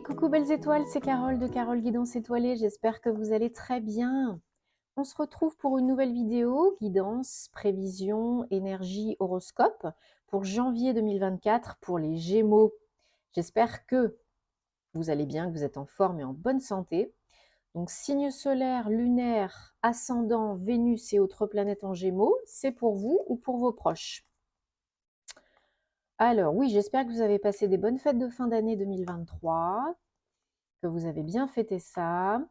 Et coucou belles étoiles, c'est Carole de Carole Guidance Étoilée, j'espère que vous allez très bien. On se retrouve pour une nouvelle vidéo, guidance, prévision, énergie, horoscope, pour janvier 2024 pour les Gémeaux. J'espère que vous allez bien, que vous êtes en forme et en bonne santé. Donc signe solaire, lunaire, ascendant, Vénus et autres planètes en Gémeaux, c'est pour vous ou pour vos proches. Alors oui, j'espère que vous avez passé des bonnes fêtes de fin d'année 2023, que vous avez bien fêté ça,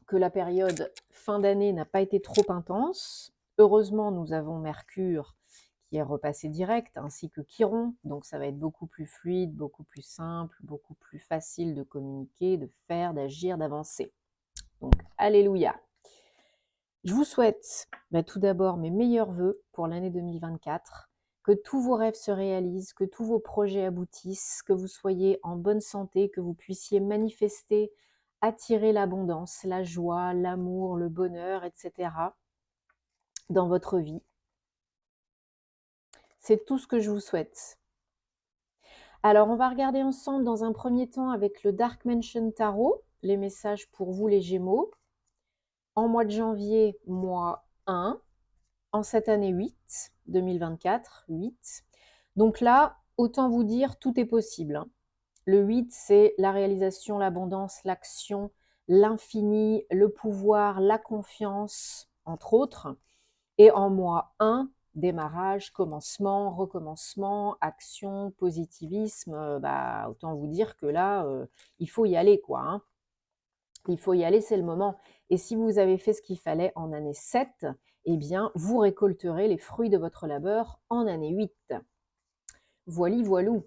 que la période fin d'année n'a pas été trop intense. Heureusement, nous avons Mercure qui est repassé direct, ainsi que Chiron, donc ça va être beaucoup plus fluide, beaucoup plus simple, beaucoup plus facile de communiquer, de faire, d'agir, d'avancer. Donc, alléluia. Je vous souhaite tout d'abord mes meilleurs vœux pour l'année 2024, que tous vos rêves se réalisent, que tous vos projets aboutissent, que vous soyez en bonne santé, que vous puissiez manifester, attirer l'abondance, la joie, l'amour, le bonheur, etc. dans votre vie. C'est tout ce que je vous souhaite. Alors, on va regarder ensemble dans un premier temps avec le Dark Mansion Tarot, les messages pour vous les Gémeaux. En mois de janvier, mois 1. En cette année 8, 2024, 8. Donc là, autant vous dire, tout est possible. Le 8, c'est la réalisation, l'abondance, l'action, l'infini, le pouvoir, la confiance, entre autres. Et en mois 1, démarrage, commencement, recommencement, action, positivisme, autant vous dire que là, il faut y aller, quoi. Hein. Il faut y aller, c'est le moment. Et si vous avez fait ce qu'il fallait en année 7, eh bien, vous récolterez les fruits de votre labeur en année 8. Voili, voilou.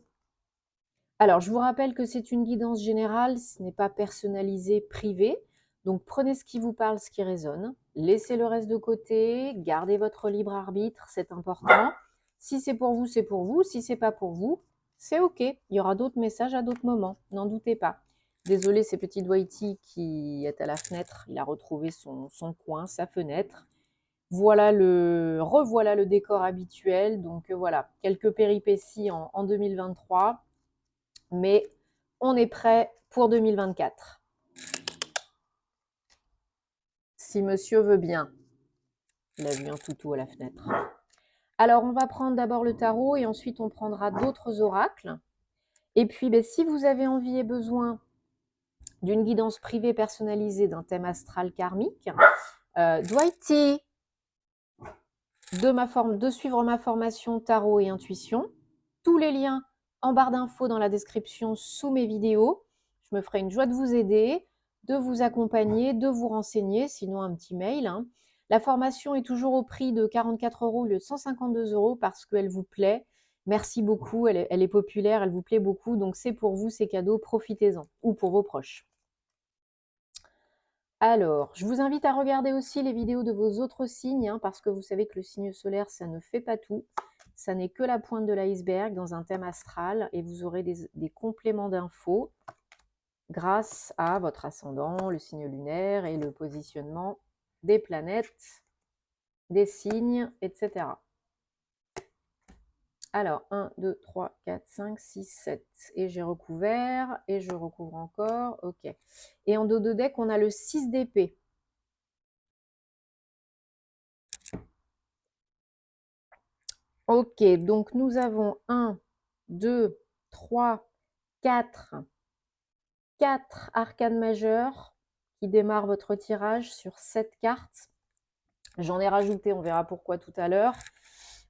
Alors, je vous rappelle que c'est une guidance générale, ce n'est pas personnalisé, privé. Donc, prenez ce qui vous parle, ce qui résonne. Laissez le reste de côté, gardez votre libre arbitre, c'est important. Si c'est pour vous, c'est pour vous. Si c'est pas pour vous, c'est OK. Il y aura d'autres messages à d'autres moments, n'en doutez pas. Désolé, c'est petit Dwighty qui est à la fenêtre. Il a retrouvé son coin, sa fenêtre. Revoilà le décor habituel. Donc voilà, quelques péripéties en 2023. Mais on est prêt pour 2024. Si monsieur veut bien. Il a vu un toutou à la fenêtre. Alors, on va prendre d'abord le tarot et ensuite on prendra d'autres oracles. Et puis, si vous avez envie et besoin d'une guidance privée personnalisée d'un thème astral karmique, Dwighty, de suivre ma formation tarot et intuition. Tous les liens en barre d'infos dans la description sous mes vidéos. Je me ferai une joie de vous aider, de vous accompagner, de vous renseigner, sinon un petit mail. Hein. La formation est toujours au prix de 44 € au lieu de 152 € parce qu'elle vous plaît. Merci beaucoup, elle est populaire, elle vous plaît beaucoup, donc c'est pour vous, c'est cadeau, profitez-en, ou pour vos proches. Alors, je vous invite à regarder aussi les vidéos de vos autres signes, hein, parce que vous savez que le signe solaire, ça ne fait pas tout. Ça n'est que la pointe de l'iceberg dans un thème astral et vous aurez des compléments d'infos grâce à votre ascendant, le signe lunaire et le positionnement des planètes, des signes, etc. Alors, 1, 2, 3, 4, 5, 6, 7. Et j'ai recouvert, et je recouvre encore. OK. Et en dos de deck, on a le 6 d'épée. Ok, donc nous avons 1, 2, 3, 4 arcanes majeures qui démarrent votre tirage sur 7 cartes. J'en ai rajouté, on verra pourquoi tout à l'heure.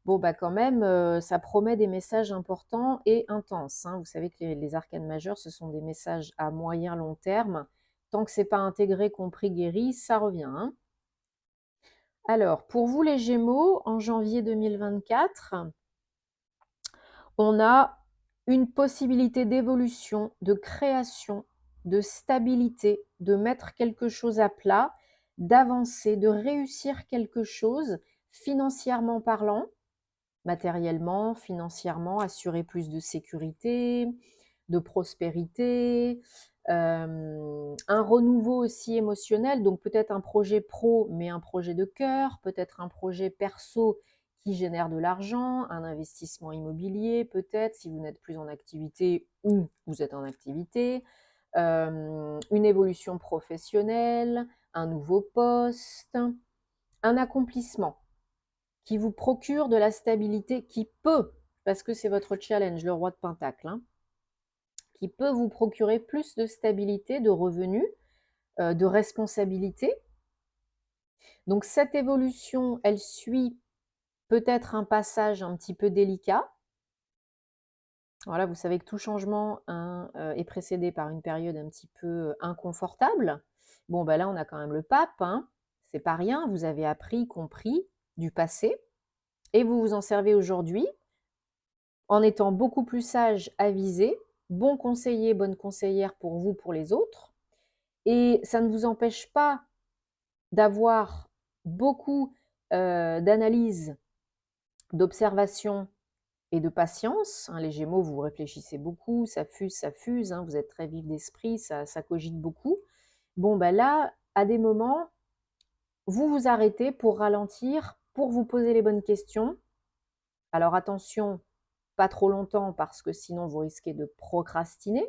Bon, quand même, ça promet des messages importants et intenses. Hein. Vous savez que les arcanes majeures, ce sont des messages à moyen long terme. Tant que ce n'est pas intégré, compris, guéri, ça revient. Hein. Alors, pour vous les Gémeaux, en janvier 2024, on a une possibilité d'évolution, de création, de stabilité, de mettre quelque chose à plat, d'avancer, de réussir quelque chose financièrement parlant, matériellement, financièrement, assurer plus de sécurité, de prospérité, un renouveau aussi émotionnel, donc peut-être un projet pro, mais un projet de cœur, peut-être un projet perso qui génère de l'argent, un investissement immobilier peut-être, si vous n'êtes plus en activité ou vous êtes en activité, une évolution professionnelle, un nouveau poste, un accomplissement qui vous procure de la stabilité, qui peut, parce que c'est votre challenge, le roi de Pentacle, hein, qui peut vous procurer plus de stabilité, de revenus, de responsabilité. Donc cette évolution, elle suit peut-être un passage un petit peu délicat. Voilà, vous savez que tout changement hein, est précédé par une période un petit peu inconfortable. Bon, ben là, on a quand même le pape, hein. C'est pas rien, vous avez appris, compris du passé, et vous vous en servez aujourd'hui en étant beaucoup plus sage, avisé, bon conseiller, bonne conseillère pour vous, pour les autres. Et ça ne vous empêche pas d'avoir beaucoup d'analyse, d'observation et de patience. Hein, les Gémeaux, vous réfléchissez beaucoup, ça fuse, hein, vous êtes très vif d'esprit, ça cogite beaucoup. Bon, ben là, à des moments, vous vous arrêtez pour ralentir, pour vous poser les bonnes questions. Alors attention, pas trop longtemps parce que sinon vous risquez de procrastiner,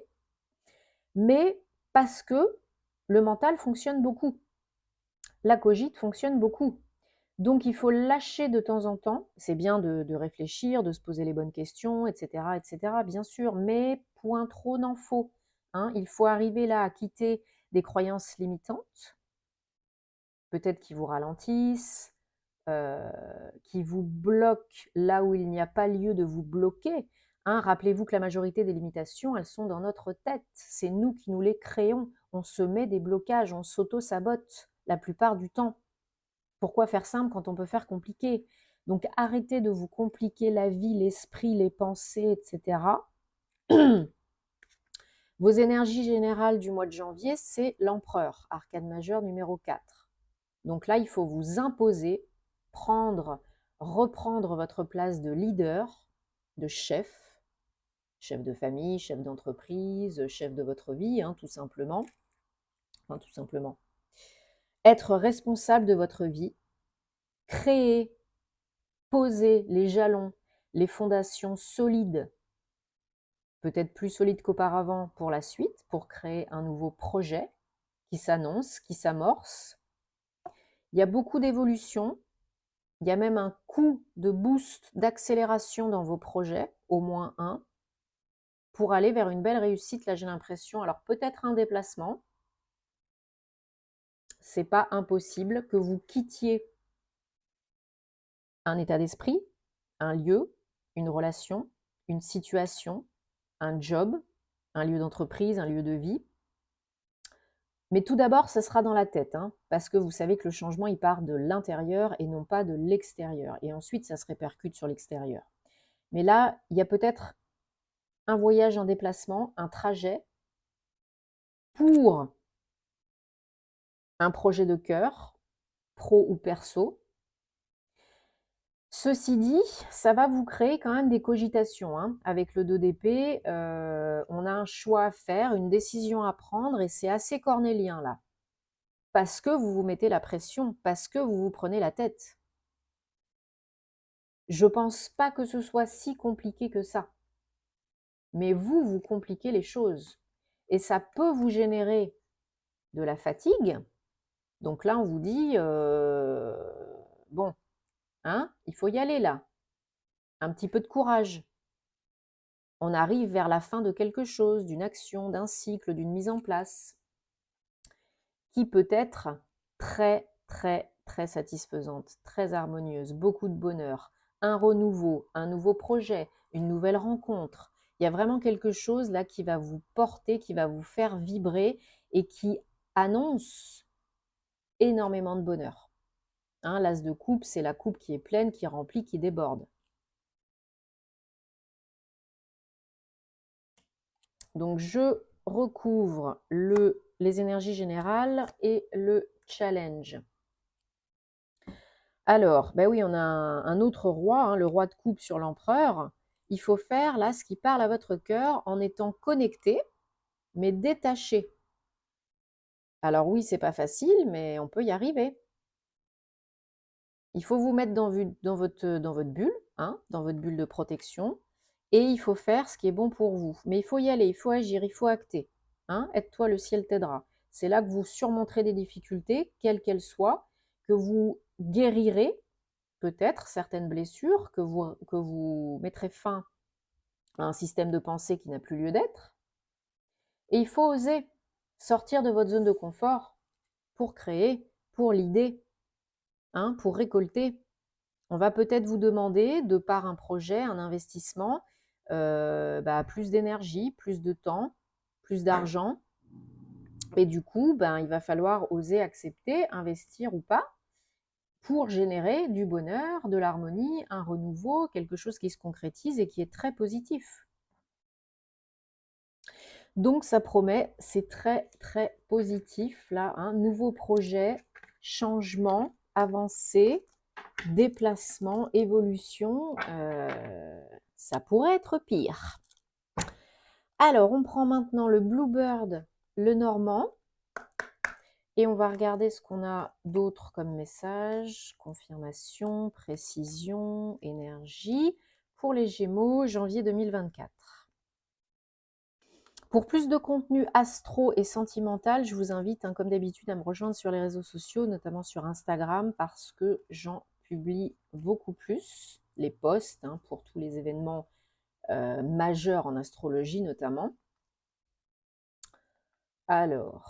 mais parce que le mental fonctionne beaucoup. La cogite fonctionne beaucoup. Donc il faut lâcher de temps en temps. C'est bien de réfléchir, de se poser les bonnes questions, etc., bien sûr, mais point trop n'en faut. Hein. Il faut arriver là à quitter des croyances limitantes, peut-être qui vous ralentissent, qui vous bloquent là où il n'y a pas lieu de vous bloquer. Hein. Rappelez-vous que la majorité des limitations, elles sont dans notre tête. C'est nous qui nous les créons. On se met des blocages, on s'auto-sabote la plupart du temps. Pourquoi faire simple quand on peut faire compliqué? Donc arrêtez de vous compliquer la vie, l'esprit, les pensées, etc. Vos énergies générales du mois de janvier, c'est l'empereur, arcane majeur numéro 4. Donc là, il faut vous imposer, reprendre votre place de leader, de chef de famille, chef d'entreprise, chef de votre vie, hein, tout simplement. Enfin, tout simplement. Être responsable de votre vie, créer, poser les jalons, les fondations solides, peut-être plus solides qu'auparavant pour la suite, pour créer un nouveau projet qui s'annonce, qui s'amorce. Il y a beaucoup d'évolutions. Il y a même un coup de boost, d'accélération dans vos projets, au moins un, pour aller vers une belle réussite. Là, j'ai l'impression, alors peut-être un déplacement, c'est pas impossible que vous quittiez un état d'esprit, un lieu, une relation, une situation, un job, un lieu d'entreprise, un lieu de vie. Mais tout d'abord, ce sera dans la tête, hein, parce que vous savez que le changement, il part de l'intérieur et non pas de l'extérieur. Et ensuite, ça se répercute sur l'extérieur. Mais là, il y a peut-être un voyage en déplacement, un trajet pour un projet de cœur, pro ou perso. Ceci dit, ça va vous créer quand même des cogitations. Hein. Avec le 2 d'épée, on a un choix à faire, une décision à prendre, et c'est assez cornélien là. Parce que vous vous mettez la pression, parce que vous vous prenez la tête. Je pense pas que ce soit si compliqué que ça. Mais vous, vous compliquez les choses. Et ça peut vous générer de la fatigue. Donc là, on vous dit, bon, hein, il faut y aller là. Un petit peu de courage. On arrive vers la fin de quelque chose, d'une action, d'un cycle, d'une mise en place, qui peut être très, très, très satisfaisante, très harmonieuse, beaucoup de bonheur, un renouveau, un nouveau projet, une nouvelle rencontre. Il y a vraiment quelque chose là qui va vous porter, qui va vous faire vibrer et qui annonce énormément de bonheur. Hein, l'as de coupe, c'est la coupe qui est pleine, qui est remplie, qui déborde. Donc, je recouvre les énergies générales et le challenge. Alors, ben oui, on a un autre roi, hein, le roi de coupe sur l'empereur. Il faut faire là ce qui parle à votre cœur en étant connecté, mais détaché. Alors oui, c'est pas facile, mais on peut y arriver. Il faut vous mettre dans votre bulle, hein, dans votre bulle de protection, et il faut faire ce qui est bon pour vous. Mais il faut y aller, il faut agir, il faut acter. hein, aide-toi, le ciel t'aidera. C'est là que vous surmonterez des difficultés, quelles qu'elles soient, que vous guérirez peut-être certaines blessures, que vous mettrez fin à un système de pensée qui n'a plus lieu d'être. Et il faut oser sortir de votre zone de confort pour créer, pour l'idée, hein, pour récolter. On va peut-être vous demander, de par un projet, un investissement, plus d'énergie, plus de temps, plus d'argent. Et du coup, il va falloir oser accepter, investir ou pas, pour générer du bonheur, de l'harmonie, un renouveau, quelque chose qui se concrétise et qui est très positif. Donc ça promet, c'est très très positif là, hein. Nouveau projet, changement, avancée, déplacement, évolution, ça pourrait être pire. Alors on prend maintenant le Bluebird, le normand, et on va regarder ce qu'on a d'autre comme message. Confirmation, précision, énergie pour les Gémeaux, janvier 2024. Pour plus de contenu astro et sentimental, je vous invite, comme d'habitude, à me rejoindre sur les réseaux sociaux, notamment sur Instagram, parce que j'en publie beaucoup plus, les posts, pour tous les événements majeurs en astrologie notamment. Alors,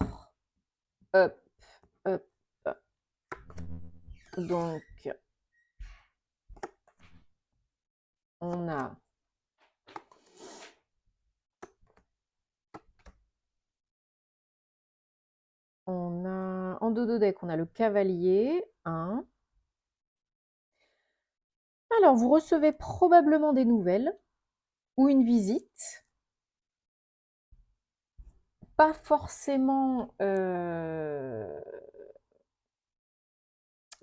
hop, hop, hop. Donc, on a en dodo deck, on a le cavalier, 1. Alors, vous recevez probablement des nouvelles ou une visite. Pas forcément,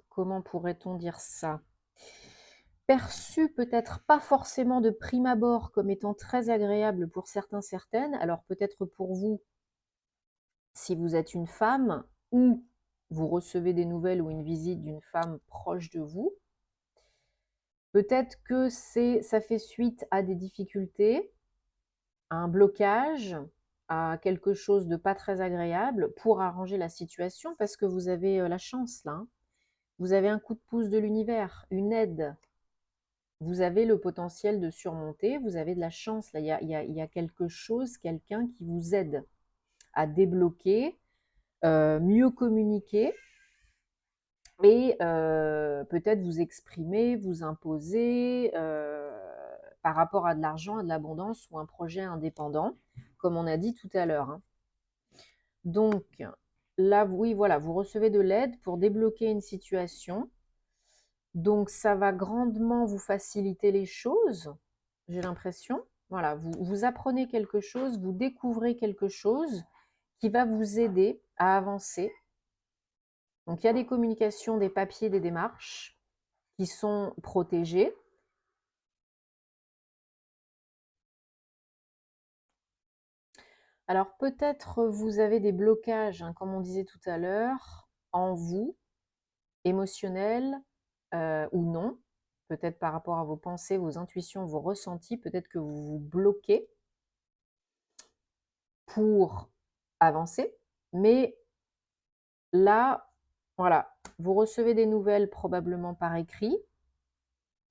comment pourrait-on dire ça? Perçu peut-être pas forcément de prime abord comme étant très agréable pour certains, certaines. Alors peut-être pour vous, si vous êtes une femme, ou vous recevez des nouvelles ou une visite d'une femme proche de vous. Peut-être que ça fait suite à des difficultés, à un blocage, à quelque chose de pas très agréable pour arranger la situation, parce que vous avez la chance là. Vous avez un coup de pouce de l'univers, une aide. Vous avez le potentiel de surmonter, vous avez de la chance là. Il y a quelque chose, quelqu'un qui vous aide à débloquer, mieux communiquer et peut-être vous exprimer, vous imposer par rapport à de l'argent, à de l'abondance ou un projet indépendant, comme on a dit tout à l'heure. Donc là, oui, voilà, vous recevez de l'aide pour débloquer une situation. Donc ça va grandement vous faciliter les choses, j'ai l'impression. Voilà, vous apprenez quelque chose, vous découvrez quelque chose qui va vous aider à avancer. Donc il y a des communications, des papiers, des démarches qui sont protégés. Alors peut-être vous avez des blocages, comme on disait tout à l'heure, en vous, émotionnels ou non. Peut-être par rapport à vos pensées, vos intuitions, vos ressentis, peut-être que vous vous bloquez pour avancer. Mais là, voilà, vous recevez des nouvelles probablement par écrit,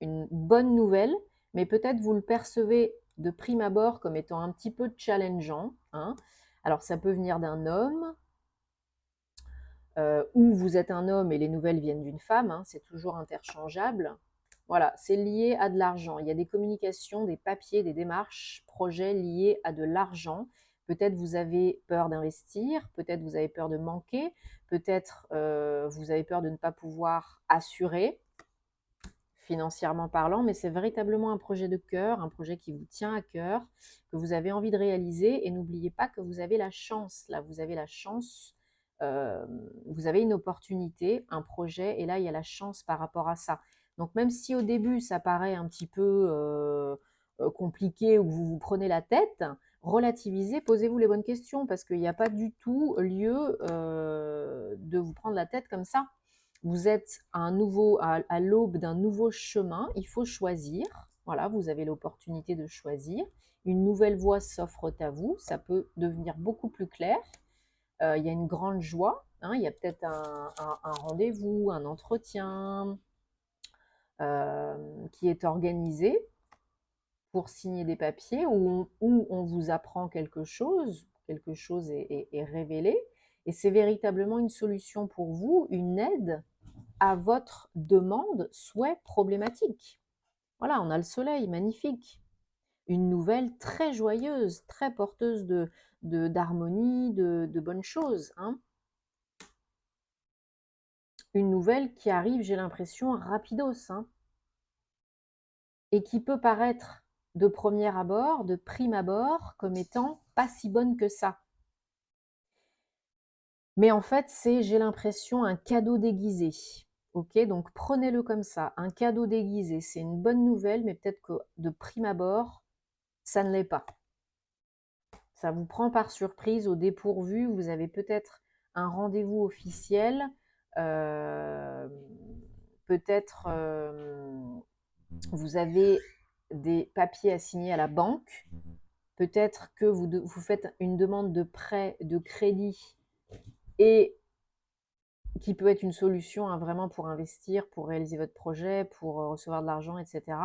une bonne nouvelle, mais peut-être vous le percevez de prime abord comme étant un petit peu challengeant. Alors ça peut venir d'un homme, ou vous êtes un homme et les nouvelles viennent d'une femme, c'est toujours interchangeable. Voilà, c'est lié à de l'argent. Il y a des communications, des papiers, des démarches, projets liés à de l'argent. Peut-être vous avez peur d'investir, peut-être vous avez peur de manquer, peut-être vous avez peur de ne pas pouvoir assurer, financièrement parlant, mais c'est véritablement un projet de cœur, un projet qui vous tient à cœur, que vous avez envie de réaliser. Et n'oubliez pas que vous avez la chance, là, vous avez la chance, vous avez une opportunité, un projet, et là, il y a la chance par rapport à ça. Donc même si au début, ça paraît un petit peu compliqué ou vous vous prenez la tête, relativisez, posez-vous les bonnes questions, parce qu'il n'y a pas du tout lieu de vous prendre la tête comme ça. Vous êtes à l'aube d'un nouveau chemin, il faut choisir. Voilà, vous avez l'opportunité de choisir. Une nouvelle voie s'offre à vous. Ça peut devenir beaucoup plus clair. Il y a une grande joie. Hein, il y a peut-être un rendez-vous, un entretien qui est organisé pour signer des papiers où on vous apprend quelque chose est révélé. Et c'est véritablement une solution pour vous, une aide à votre demande, souhait, problématique. Voilà, on a le soleil, magnifique. Une nouvelle très joyeuse, très porteuse d'harmonie, de bonnes choses. Hein. Une nouvelle qui arrive, j'ai l'impression, rapidos. Hein, et qui peut paraître de premier abord, de prime abord, comme étant pas si bonne que ça. Mais en fait, c'est, j'ai l'impression, un cadeau déguisé. Ok, donc prenez-le comme ça, un cadeau déguisé. C'est une bonne nouvelle, mais peut-être que de prime abord, ça ne l'est pas. Ça vous prend par surprise, au dépourvu. Vous avez peut-être un rendez-vous officiel, peut-être vous avez des papiers à signer à la banque, peut-être que vous faites une demande de prêt, de crédit, et qui peut être une solution hein, vraiment pour investir, pour réaliser votre projet, pour recevoir de l'argent, etc.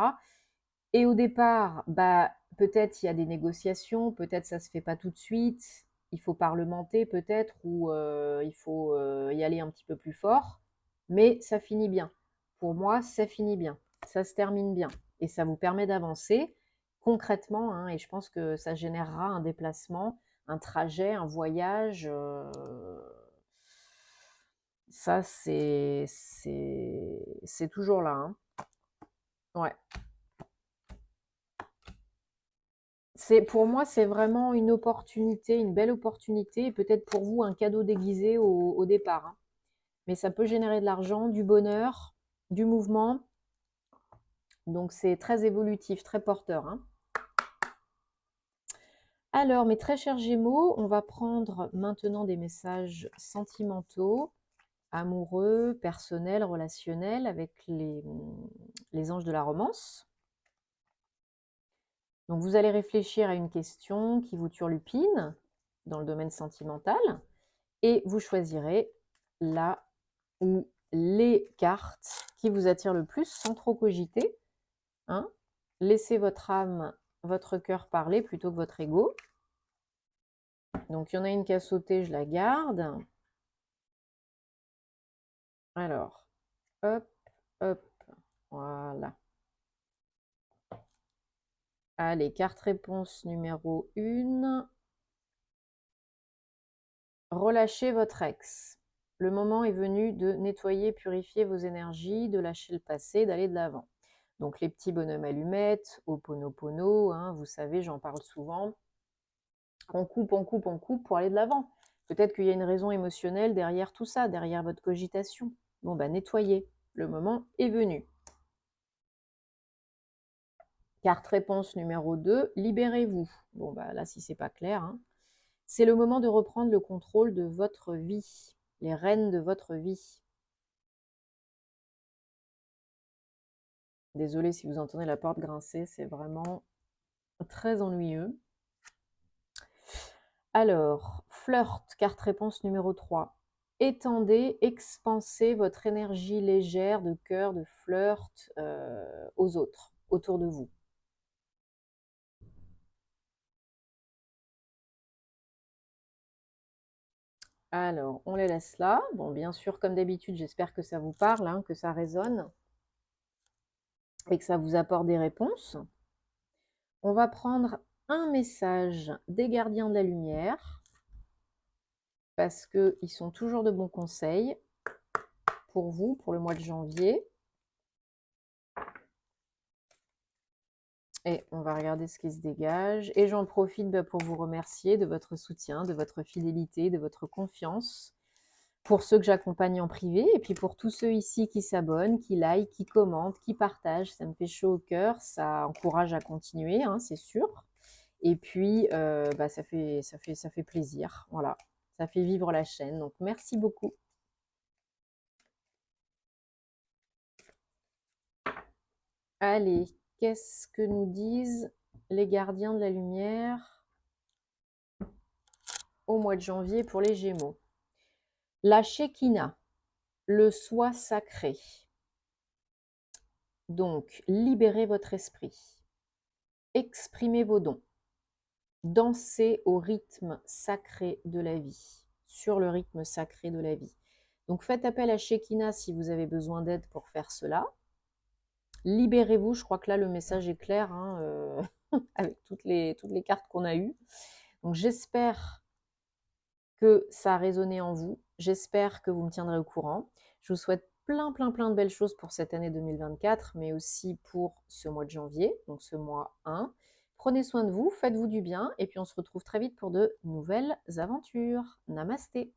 Et au départ, bah, peut-être il y a des négociations, peut-être ça ne se fait pas tout de suite, il faut parlementer peut-être, ou il faut y aller un petit peu plus fort, mais ça finit bien. Pour moi, ça finit bien, ça se termine bien, et ça vous permet d'avancer concrètement, hein, et je pense que ça générera un déplacement, un trajet, un voyage. Ça, c'est toujours là. Hein. Ouais. Pour moi, c'est vraiment une opportunité, une belle opportunité, et peut-être pour vous un cadeau déguisé au départ. Hein. Mais ça peut générer de l'argent, du bonheur, du mouvement. Donc c'est très évolutif, très porteur. Hein. Alors, mes très chers Gémeaux, on va prendre maintenant des messages sentimentaux, amoureux, personnels, relationnels, avec les anges de la romance. Donc vous allez réfléchir à une question qui vous turlupine dans le domaine sentimental et vous choisirez la ou les cartes qui vous attirent le plus sans trop cogiter. Hein. Laissez votre âme, votre cœur parler plutôt que votre ego. Donc il y en a une qui a sauté, je la garde. Alors, hop, hop, voilà. Allez, carte réponse numéro 1. Relâchez votre ex. Le moment est venu de nettoyer, purifier vos énergies, de lâcher le passé, d'aller de l'avant. Donc les petits bonhommes allumettes, Ho'oponopono, hein, vous savez, j'en parle souvent. On coupe, on coupe, on coupe pour aller de l'avant. Peut-être qu'il y a une raison émotionnelle derrière tout ça, derrière votre cogitation. Bon, bah nettoyez. Le moment est venu. Carte réponse numéro 2, libérez-vous. Bon, bah là, si c'est pas clair, hein. C'est le moment de reprendre le contrôle de votre vie, les rênes de votre vie. Désolée si vous entendez la porte grincer, c'est vraiment très ennuyeux. Alors, flirt, carte réponse numéro 3. Étendez, expansez votre énergie légère de cœur, de flirt aux autres, autour de vous. Alors, on les laisse là. Bon, bien sûr, comme d'habitude, j'espère que ça vous parle, hein, que ça résonne et que ça vous apporte des réponses. On va prendre un message des gardiens de la lumière parce qu'ils sont toujours de bons conseils pour vous, pour le mois de janvier. Et on va regarder ce qui se dégage. Et j'en profite pour vous remercier de votre soutien, de votre fidélité, de votre confiance. Pour ceux que j'accompagne en privé, et puis pour tous ceux ici qui s'abonnent, qui like, qui commentent, qui partagent, ça me fait chaud au cœur, ça encourage à continuer, hein, c'est sûr. Et puis, ça fait plaisir, voilà, ça fait vivre la chaîne. Donc merci beaucoup. Allez, Qu'est-ce que nous disent les gardiens de la lumière au mois de janvier pour les Gémeaux? La Shekinah, le soi sacré. Donc, libérez votre esprit, exprimez vos dons, dansez au rythme sacré de la vie, sur le rythme sacré de la vie. Donc, faites appel à Shekinah si vous avez besoin d'aide pour faire cela. Libérez-vous, je crois que là, le message est clair, hein, avec toutes les cartes qu'on a eues. Donc, j'espère que ça a résonné en vous. J'espère que vous me tiendrez au courant. Je vous souhaite plein de belles choses pour cette année 2024, mais aussi pour ce mois de janvier, donc ce mois 1. Prenez soin de vous, faites-vous du bien, et puis on se retrouve très vite pour de nouvelles aventures. Namasté.